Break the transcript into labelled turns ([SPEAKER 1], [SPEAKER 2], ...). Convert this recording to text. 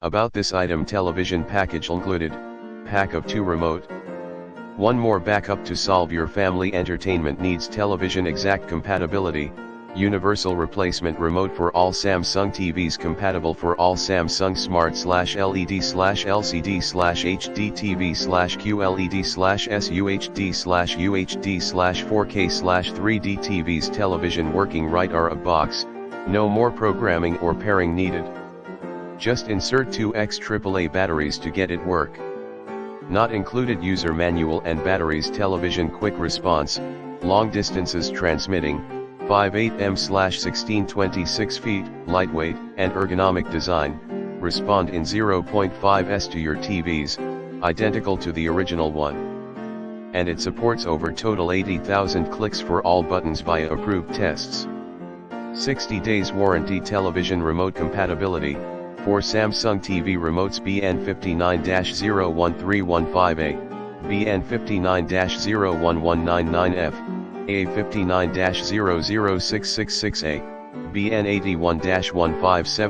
[SPEAKER 1] About this item: television package included, pack of 2 remote. 1 more backup to solve your family entertainment needs. Television exact compatibility, universal replacement remote for all Samsung TVs, compatible for all Samsung Smart/LED/LCD/HDTV/QLED/SUHD/4K/3D TVs. Television working right out of box, no more programming or pairing needed. Just insert 2x AAA batteries to get it work. Not included user manual and batteries. Television quick response, long distances transmitting, 5.8 m/1626 feet, lightweight and ergonomic design, respond in 0.5 s to your TVs, identical to the original one. And it supports over total 80,000 clicks for all buttons via approved tests. 60 days warranty. Television remote compatibility, for Samsung TV remotes BN59-013158A, BN59-01199F, A59-00666A, BN81-157